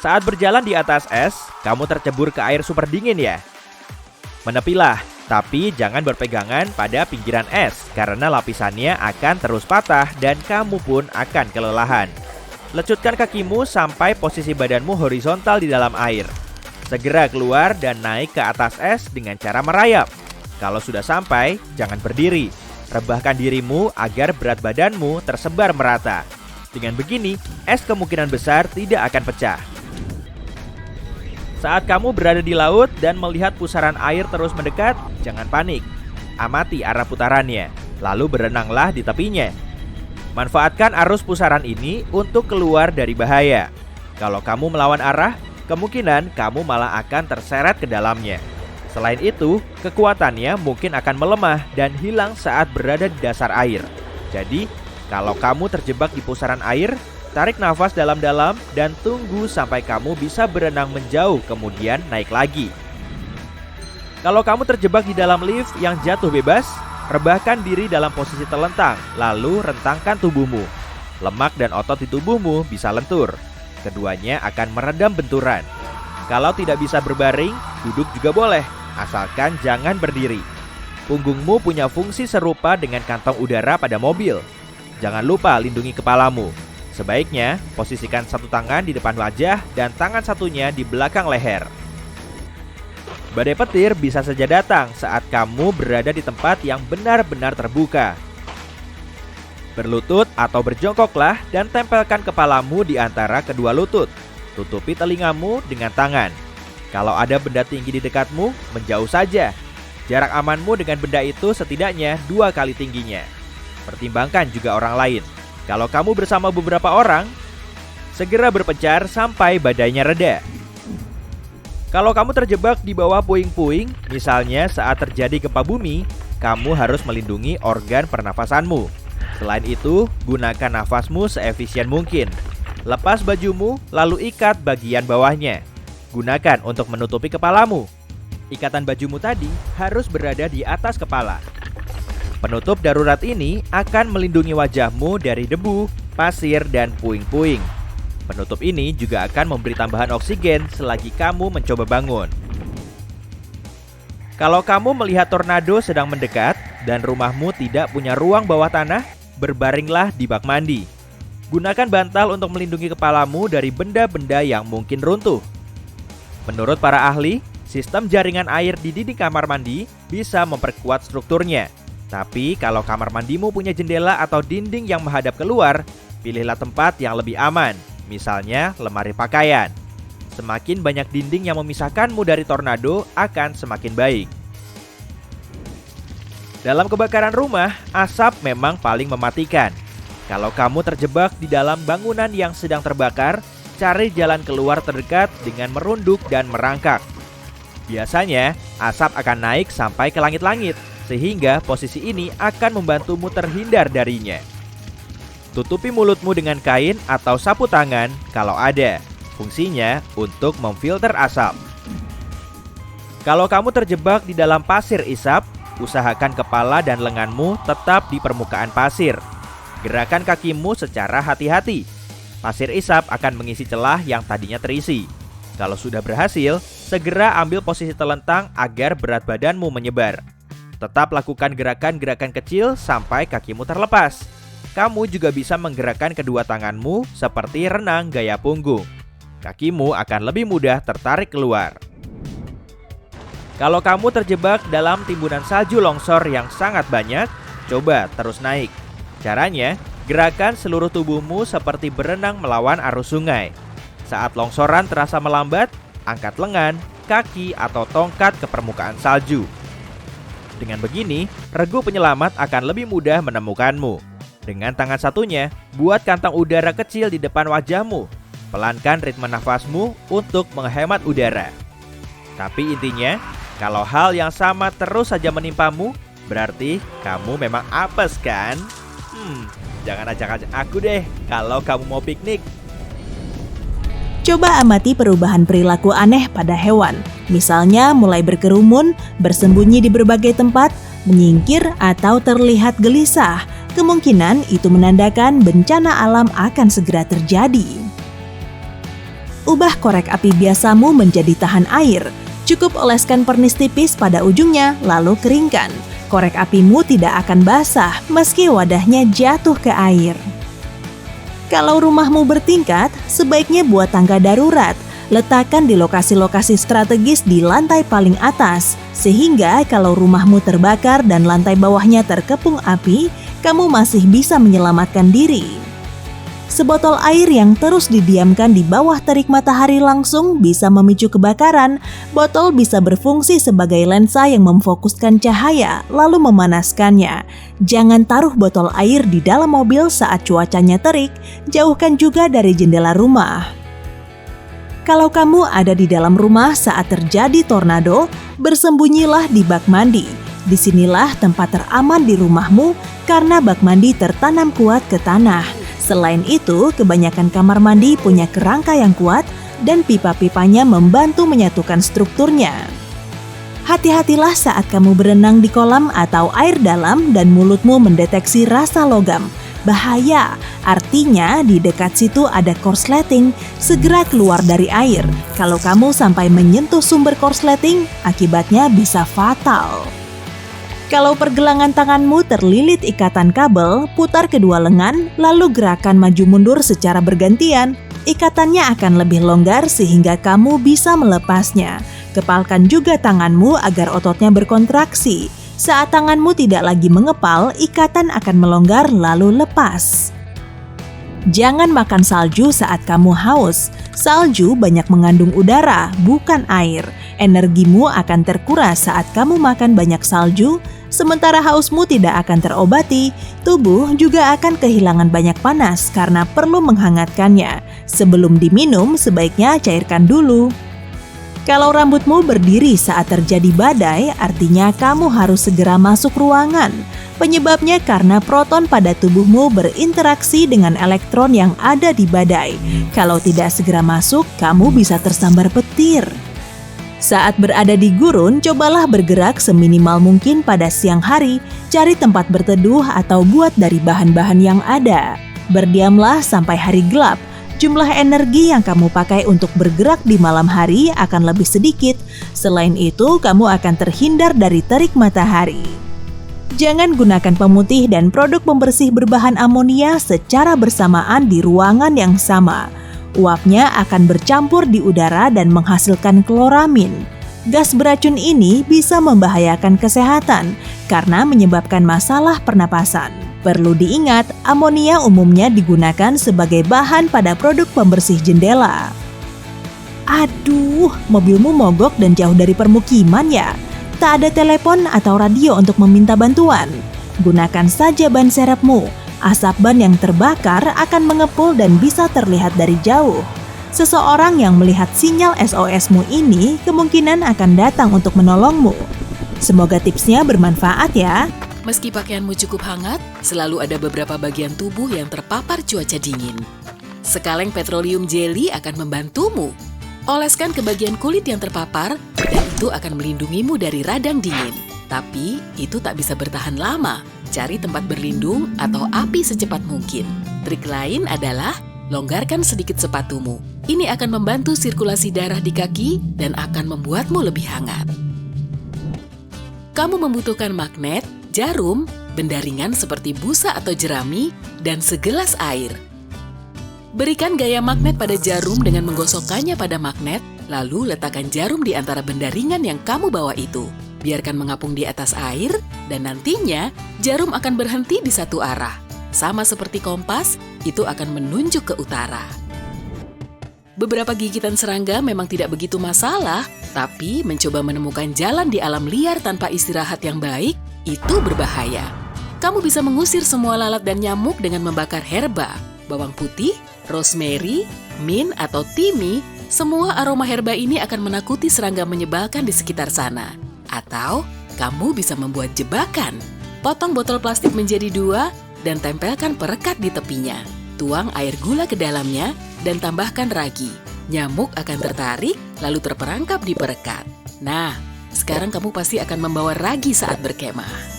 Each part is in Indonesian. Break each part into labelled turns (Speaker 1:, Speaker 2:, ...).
Speaker 1: Saat berjalan di atas es, kamu tercebur ke air super dingin ya? Menepilah, tapi jangan berpegangan pada pinggiran es karena lapisannya akan terus patah dan kamu pun akan kelelahan. Lecutkan kakimu sampai posisi badanmu horizontal di dalam air. Segera keluar dan naik ke atas es dengan cara merayap. Kalau sudah sampai, jangan berdiri. Rebahkan dirimu agar berat badanmu tersebar merata. Dengan begini, es kemungkinan besar tidak akan pecah. Saat kamu berada di laut dan melihat pusaran air terus mendekat, jangan panik. Amati arah putarannya, lalu berenanglah di tepinya. Manfaatkan arus pusaran ini untuk keluar dari bahaya. Kalau kamu melawan arah, kemungkinan kamu malah akan terseret ke dalamnya. Selain itu, kekuatannya mungkin akan melemah dan hilang saat berada di dasar air. Jadi, kalau kamu terjebak di pusaran air, tarik nafas dalam-dalam dan tunggu sampai kamu bisa berenang menjauh kemudian naik lagi. Kalau kamu terjebak di dalam lift yang jatuh bebas, rebahkan diri dalam posisi telentang, lalu rentangkan tubuhmu. Lemak dan otot di tubuhmu bisa lentur. Keduanya akan meredam benturan. Kalau tidak bisa berbaring, duduk juga boleh, asalkan jangan berdiri. Punggungmu punya fungsi serupa dengan kantong udara pada mobil. Jangan lupa lindungi kepalamu. Sebaiknya posisikan satu tangan di depan wajah dan tangan satunya di belakang leher. Badai petir bisa saja datang saat kamu berada di tempat yang benar-benar terbuka. Berlutut atau berjongkoklah dan tempelkan kepalamu di antara kedua lutut. Tutupi telingamu dengan tangan. Kalau ada benda tinggi di dekatmu, menjauh saja. Jarak amanmu dengan benda itu setidaknya 2 kali tingginya. Pertimbangkan juga orang lain. Kalau kamu bersama beberapa orang, segera berpencar sampai badainya reda. Kalau kamu terjebak di bawah puing-puing, misalnya saat terjadi gempa bumi, kamu harus melindungi organ pernafasanmu. Selain itu, gunakan nafasmu seefisien mungkin. Lepas bajumu, lalu ikat bagian bawahnya. Gunakan untuk menutupi kepalamu. Ikatan bajumu tadi harus berada di atas kepala. Penutup darurat ini akan melindungi wajahmu dari debu, pasir, dan puing-puing. Penutup ini juga akan memberi tambahan oksigen selagi kamu mencoba bangun. Kalau kamu melihat tornado sedang mendekat dan rumahmu tidak punya ruang bawah tanah, berbaringlah di bak mandi. Gunakan bantal untuk melindungi kepalamu dari benda-benda yang mungkin runtuh. Menurut para ahli, sistem jaringan air di dinding kamar mandi bisa memperkuat strukturnya. Tapi kalau kamar mandimu punya jendela atau dinding yang menghadap keluar, pilihlah tempat yang lebih aman. Misalnya lemari pakaian. Semakin banyak dinding yang memisahkanmu dari tornado akan semakin baik. Dalam kebakaran rumah, asap memang paling mematikan. Kalau kamu terjebak di dalam bangunan yang sedang terbakar, cari jalan keluar terdekat dengan merunduk dan merangkak. Biasanya, asap akan naik sampai ke langit-langit, sehingga posisi ini akan membantumu terhindar darinya. Tutupi mulutmu dengan kain atau sapu tangan kalau ada. Fungsinya untuk memfilter asap. Kalau kamu terjebak di dalam pasir isap, usahakan kepala dan lenganmu tetap di permukaan pasir. Gerakan kakimu secara hati-hati. Pasir isap akan mengisi celah yang tadinya terisi. Kalau sudah berhasil, segera ambil posisi telentang agar berat badanmu menyebar. Tetap lakukan gerakan-gerakan kecil sampai kakimu terlepas. Kamu juga bisa menggerakkan kedua tanganmu seperti renang gaya punggung. Kakimu akan lebih mudah tertarik keluar. Kalau kamu terjebak dalam timbunan salju longsor yang sangat banyak, coba terus naik. Caranya, gerakan seluruh tubuhmu seperti berenang melawan arus sungai. Saat longsoran terasa melambat, angkat lengan, kaki, atau tongkat ke permukaan salju. Dengan begini, regu penyelamat akan lebih mudah menemukanmu. Dengan tangan satunya, buat kantong udara kecil di depan wajahmu. Pelankan ritme nafasmu untuk menghemat udara. Tapi intinya, kalau hal yang sama terus saja menimpamu, berarti kamu memang apes kan? Jangan ajak-ajak aku deh kalau kamu mau piknik.
Speaker 2: Coba amati perubahan perilaku aneh pada hewan. Misalnya mulai berkerumun, bersembunyi di berbagai tempat, menyingkir atau terlihat gelisah. Kemungkinan itu menandakan bencana alam akan segera terjadi. ubah korek api biasamu menjadi tahan air. Cukup oleskan pernis tipis pada ujungnya, lalu keringkan. Korek apimu tidak akan basah meski wadahnya jatuh ke air. Kalau rumahmu bertingkat, sebaiknya buat tangga darurat. Letakkan di lokasi-lokasi strategis di lantai paling atas, sehingga kalau rumahmu terbakar dan lantai bawahnya terkepung api, kamu masih bisa menyelamatkan diri. Sebotol air yang terus didiamkan di bawah terik matahari langsung bisa memicu kebakaran. Botol bisa berfungsi sebagai lensa yang memfokuskan cahaya lalu memanaskannya. Jangan taruh botol air di dalam mobil saat cuacanya terik. Jauhkan juga dari jendela rumah. Kalau kamu ada di dalam rumah saat terjadi tornado, bersembunyilah di bak mandi. Disinilah tempat teraman di rumahmu karena bak mandi tertanam kuat ke tanah. Selain itu, kebanyakan kamar mandi punya kerangka yang kuat dan pipa-pipanya membantu menyatukan strukturnya. Hati-hatilah saat kamu berenang di kolam atau air dalam dan mulutmu mendeteksi rasa logam. Bahaya, artinya di dekat situ ada korsleting, segera keluar dari air. Kalau kamu sampai menyentuh sumber korsleting, akibatnya bisa fatal. Kalau pergelangan tanganmu terlilit ikatan kabel, putar kedua lengan, lalu gerakan maju mundur secara bergantian. Ikatannya akan lebih longgar sehingga kamu bisa melepasnya. Kepalkan juga tanganmu agar ototnya berkontraksi. Saat tanganmu tidak lagi mengepal, ikatan akan melonggar lalu lepas. Jangan makan salju saat kamu haus. Salju banyak mengandung udara, bukan air. Energimu akan terkuras saat kamu makan banyak salju, sementara hausmu tidak akan terobati. Tubuh juga akan kehilangan banyak panas karena perlu menghangatkannya. Sebelum diminum, sebaiknya cairkan dulu. Kalau rambutmu berdiri saat terjadi badai, artinya kamu harus segera masuk ruangan. Penyebabnya karena proton pada tubuhmu berinteraksi dengan elektron yang ada di badai. Kalau tidak segera masuk, kamu bisa tersambar petir. Saat berada di gurun, cobalah bergerak seminimal mungkin pada siang hari. Cari tempat berteduh atau buat dari bahan-bahan yang ada. Berdiamlah sampai hari gelap. Jumlah energi yang kamu pakai untuk bergerak di malam hari akan lebih sedikit. Selain itu, kamu akan terhindar dari terik matahari. Jangan gunakan pemutih dan produk pembersih berbahan amonia secara bersamaan di ruangan yang sama. Uapnya akan bercampur di udara dan menghasilkan kloramin. Gas beracun ini bisa membahayakan kesehatan karena menyebabkan masalah pernapasan. Perlu diingat, amonia umumnya digunakan sebagai bahan pada produk pembersih jendela. Aduh, mobilmu mogok dan jauh dari permukiman ya? Tak ada telepon atau radio untuk meminta bantuan? Gunakan saja ban serepmu. Asap ban yang terbakar akan mengepul dan bisa terlihat dari jauh. Seseorang yang melihat sinyal SOS-mu ini kemungkinan akan datang untuk menolongmu. Semoga tipsnya bermanfaat ya.
Speaker 3: Meski pakaianmu cukup hangat, selalu ada beberapa bagian tubuh yang terpapar cuaca dingin. Sekaleng petroleum jelly akan membantumu. Oleskan ke bagian kulit yang terpapar dan itu akan melindungimu dari radang dingin. Tapi itu tak bisa bertahan lama. Cari tempat berlindung atau api secepat mungkin. Trik lain adalah longgarkan sedikit sepatumu. Ini akan membantu sirkulasi darah di kaki dan akan membuatmu lebih hangat. Kamu membutuhkan magnet, jarum, benda ringan seperti busa atau jerami, dan segelas air. Berikan gaya magnet pada jarum dengan menggosokkannya pada magnet, lalu letakkan jarum di antara benda ringan yang kamu bawa itu. Biarkan mengapung di atas air, dan nantinya jarum akan berhenti di satu arah. Sama seperti kompas, itu akan menunjuk ke utara. Beberapa gigitan serangga memang tidak begitu masalah, tapi mencoba menemukan jalan di alam liar tanpa istirahat yang baik, itu berbahaya. Kamu bisa mengusir semua lalat dan nyamuk dengan membakar herba, bawang putih, rosemary, mint atau thyme. Semua aroma herba ini akan menakuti serangga menyebalkan di sekitar sana. Atau kamu bisa membuat jebakan. Potong botol plastik menjadi 2 dan tempelkan perekat di tepinya. Tuang air gula ke dalamnya dan tambahkan ragi. Nyamuk akan tertarik lalu terperangkap di perekat. Nah, sekarang kamu pasti akan membawa ragi saat berkemah.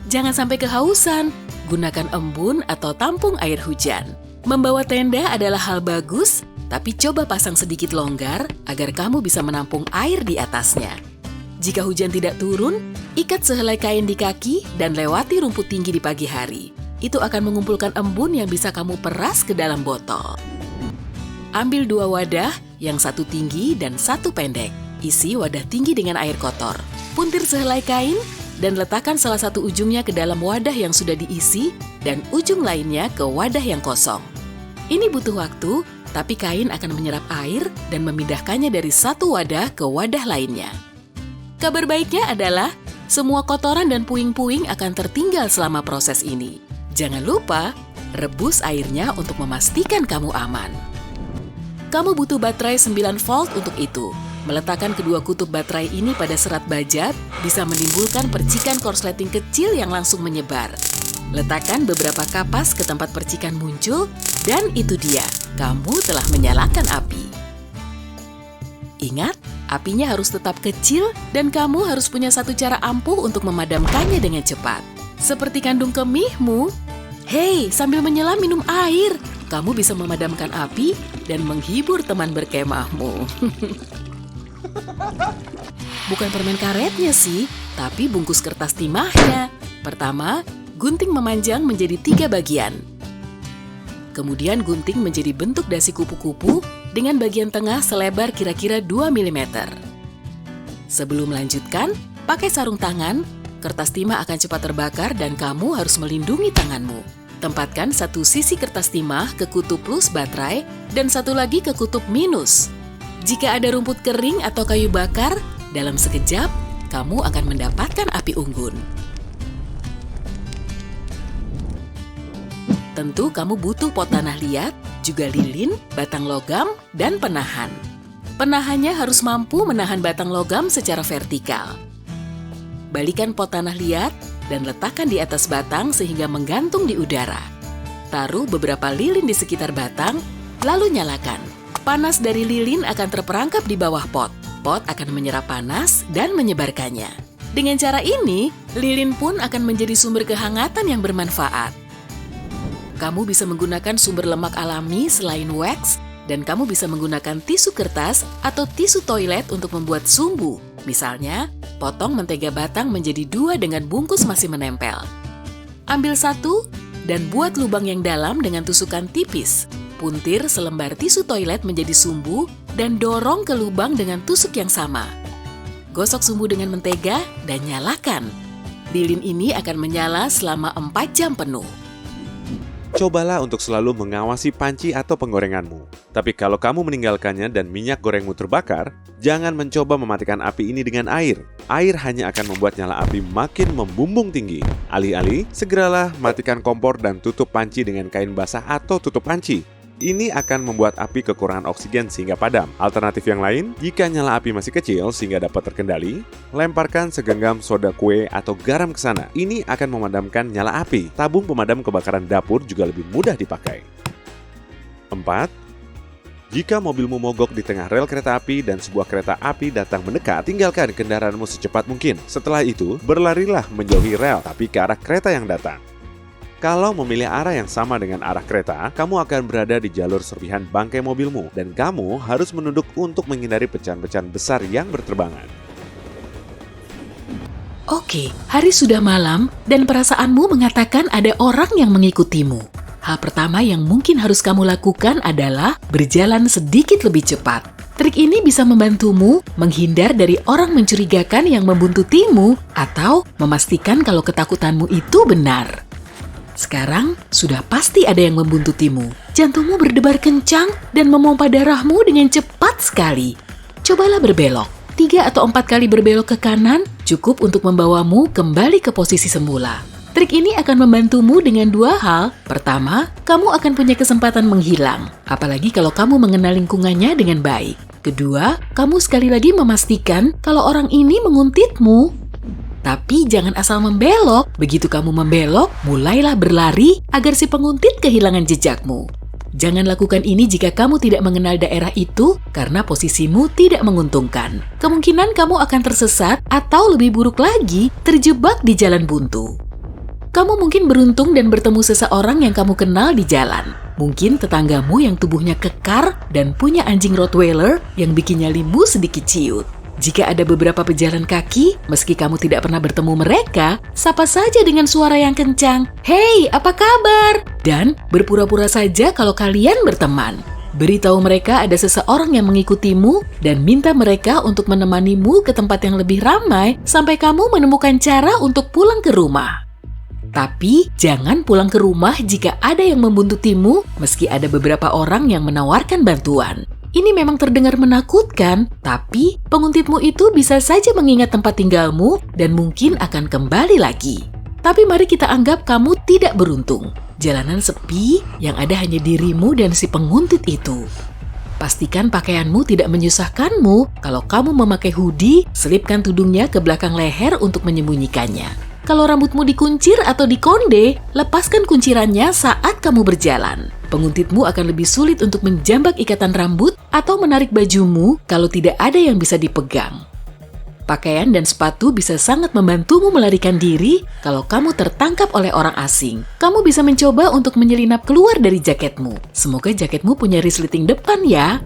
Speaker 3: Jangan sampai kehausan. Gunakan embun atau tampung air hujan. Membawa tenda adalah hal bagus tapi coba pasang sedikit longgar agar kamu bisa menampung air di atasnya. Jika hujan tidak turun, ikat sehelai kain di kaki dan lewati rumput tinggi di pagi hari. Itu akan mengumpulkan embun yang bisa kamu peras ke dalam botol. Ambil 2 wadah, yang satu tinggi dan satu pendek. Isi wadah tinggi dengan air kotor. Puntir sehelai kain dan letakkan salah satu ujungnya ke dalam wadah yang sudah diisi dan ujung lainnya ke wadah yang kosong. Ini butuh waktu, tapi kain akan menyerap air dan memindahkannya dari satu wadah ke wadah lainnya. Kabar baiknya adalah semua kotoran dan puing-puing akan tertinggal selama proses ini. Jangan lupa, rebus airnya untuk memastikan kamu aman. Kamu butuh baterai 9 volt untuk itu. Meletakkan kedua kutub baterai ini pada serat baja bisa menimbulkan percikan korsleting kecil yang langsung menyebar. Letakkan beberapa kapas ke tempat percikan muncul, dan itu dia, kamu telah menyalakan api. Ingat, apinya harus tetap kecil dan kamu harus punya satu cara ampuh untuk memadamkannya dengan cepat. Seperti kandung kemihmu. Hei, sambil menyelam minum air. Kamu bisa memadamkan api dan menghibur teman berkemahmu. Bukan permen karetnya sih, tapi bungkus kertas timahnya. Pertama, gunting memanjang menjadi 3 bagian. Kemudian gunting menjadi bentuk dasi kupu-kupu dengan bagian tengah selebar kira-kira 2 mm. Sebelum melanjutkan, pakai sarung tangan. Kertas timah akan cepat terbakar dan kamu harus melindungi tanganmu. Tempatkan satu sisi kertas timah ke kutub plus baterai dan satu lagi ke kutub minus. Jika ada rumput kering atau kayu bakar, dalam sekejap kamu akan mendapatkan api unggun. Tentu kamu butuh pot tanah liat, juga lilin, batang logam, dan penahan. Penahannya harus mampu menahan batang logam secara vertikal. Balikan pot tanah liat dan letakkan di atas batang sehingga menggantung di udara. Taruh beberapa lilin di sekitar batang, lalu nyalakan. Panas dari lilin akan terperangkap di bawah pot. Pot akan menyerap panas dan menyebarkannya. Dengan cara ini, lilin pun akan menjadi sumber kehangatan yang bermanfaat. Kamu bisa menggunakan sumber lemak alami selain wax, dan kamu bisa menggunakan tisu kertas atau tisu toilet untuk membuat sumbu. Misalnya, potong mentega batang menjadi 2 dengan bungkus masih menempel. Ambil 1 dan buat lubang yang dalam dengan tusukan tipis. Puntir selembar tisu toilet menjadi sumbu dan dorong ke lubang dengan tusuk yang sama. Gosok sumbu dengan mentega dan nyalakan. Lilin ini akan menyala selama 4 jam penuh.
Speaker 4: Cobalah untuk selalu mengawasi panci atau penggorenganmu. Tapi kalau kamu meninggalkannya dan minyak gorengmu terbakar, jangan mencoba mematikan api ini dengan air. Air hanya akan membuat nyala api makin membumbung tinggi. Alih-alih, segeralah matikan kompor dan tutup panci dengan kain basah atau tutup panci. Ini akan membuat api kekurangan oksigen sehingga padam. Alternatif yang lain, jika nyala api masih kecil sehingga dapat terkendali, lemparkan segenggam soda kue atau garam ke sana. Ini akan memadamkan nyala api. Tabung pemadam kebakaran dapur juga lebih mudah dipakai. 4. Jika mobilmu mogok di tengah rel kereta api dan sebuah kereta api datang mendekat, tinggalkan kendaraanmu secepat mungkin. Setelah itu, berlarilah menjauhi rel tapi ke arah kereta yang datang. Kalau memilih arah yang sama dengan arah kereta, kamu akan berada di jalur serpihan bangkai mobilmu dan kamu harus menunduk untuk menghindari pecahan-pecahan besar yang berterbangan.
Speaker 3: Oke, hari sudah malam dan perasaanmu mengatakan ada orang yang mengikutimu. Hal pertama yang mungkin harus kamu lakukan adalah berjalan sedikit lebih cepat. Trik ini bisa membantumu menghindar dari orang mencurigakan yang membuntutimu atau memastikan kalau ketakutanmu itu benar. Sekarang, sudah pasti ada yang membuntutimu. Jantungmu berdebar kencang dan memompa darahmu dengan cepat sekali. Cobalah berbelok. 3 atau 4 kali berbelok ke kanan cukup untuk membawamu kembali ke posisi semula. Trik ini akan membantumu dengan 2 hal. Pertama, kamu akan punya kesempatan menghilang, apalagi kalau kamu mengenal lingkungannya dengan baik. Kedua, kamu sekali lagi memastikan kalau orang ini menguntitmu. Tapi jangan asal membelok. Begitu kamu membelok, mulailah berlari agar si penguntit kehilangan jejakmu. Jangan lakukan ini jika kamu tidak mengenal daerah itu karena posisimu tidak menguntungkan. Kemungkinan kamu akan tersesat atau lebih buruk lagi, terjebak di jalan buntu. Kamu mungkin beruntung dan bertemu seseorang yang kamu kenal di jalan. Mungkin tetanggamu yang tubuhnya kekar dan punya anjing Rottweiler yang bikin nyalimu sedikit ciut. Jika ada beberapa pejalan kaki, meski kamu tidak pernah bertemu mereka, sapa saja dengan suara yang kencang, "Hei, apa kabar?" Dan berpura-pura saja kalau kalian berteman. Beritahu mereka ada seseorang yang mengikutimu dan minta mereka untuk menemanimu ke tempat yang lebih ramai sampai kamu menemukan cara untuk pulang ke rumah. Tapi, jangan pulang ke rumah jika ada yang membuntutimu, meski ada beberapa orang yang menawarkan bantuan. Ini memang terdengar menakutkan, tapi penguntitmu itu bisa saja mengingat tempat tinggalmu dan mungkin akan kembali lagi. Tapi mari kita anggap kamu tidak beruntung. Jalanan sepi, yang ada hanya dirimu dan si penguntit itu. Pastikan pakaianmu tidak menyusahkanmu. Kalau kamu memakai hoodie, selipkan tudungnya ke belakang leher untuk menyembunyikannya. Kalau rambutmu dikuncir atau dikonde, lepaskan kuncirannya saat kamu berjalan. Penguntitmu akan lebih sulit untuk menjambak ikatan rambut atau menarik bajumu kalau tidak ada yang bisa dipegang. Pakaian dan sepatu bisa sangat membantumu melarikan diri kalau kamu tertangkap oleh orang asing. Kamu bisa mencoba untuk menyelinap keluar dari jaketmu. Semoga jaketmu punya resleting depan ya.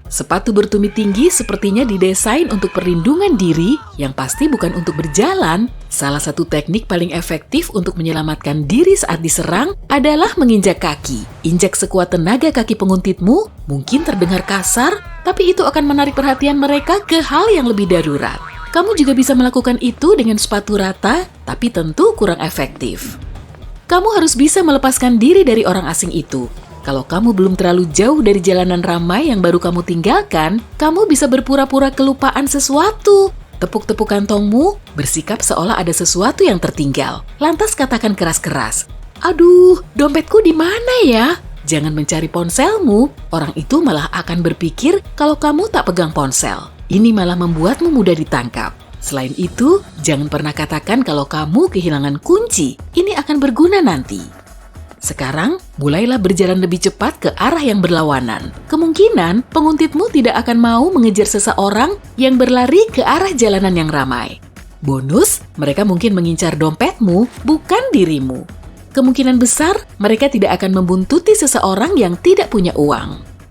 Speaker 3: Sepatu bertumit tinggi sepertinya didesain untuk perlindungan diri, yang pasti bukan untuk berjalan. Salah satu teknik paling efektif untuk menyelamatkan diri saat diserang adalah menginjak kaki. Injak sekuat tenaga kaki penguntitmu, mungkin terdengar kasar, tapi itu akan menarik perhatian mereka ke hal yang lebih darurat. Kamu juga bisa melakukan itu dengan sepatu rata, tapi tentu kurang efektif. Kamu harus bisa melepaskan diri dari orang asing itu. Kalau kamu belum terlalu jauh dari jalanan ramai yang baru kamu tinggalkan, kamu bisa berpura-pura kelupaan sesuatu. Tepuk-tepuk kantongmu, bersikap seolah ada sesuatu yang tertinggal. Lantas katakan keras-keras, "Aduh, dompetku di mana ya?" Jangan mencari ponselmu, orang itu malah akan berpikir kalau kamu tak pegang ponsel. Ini malah membuatmu mudah ditangkap. Selain itu, jangan pernah katakan kalau kamu kehilangan kunci. Ini akan berguna nanti. Sekarang, mulailah berjalan lebih cepat ke arah yang berlawanan. Kemungkinan, penguntitmu tidak akan mau mengejar seseorang yang berlari ke arah jalanan yang ramai. Bonus, mereka mungkin mengincar dompetmu, bukan dirimu. Kemungkinan besar, mereka tidak akan membuntuti seseorang yang tidak punya uang.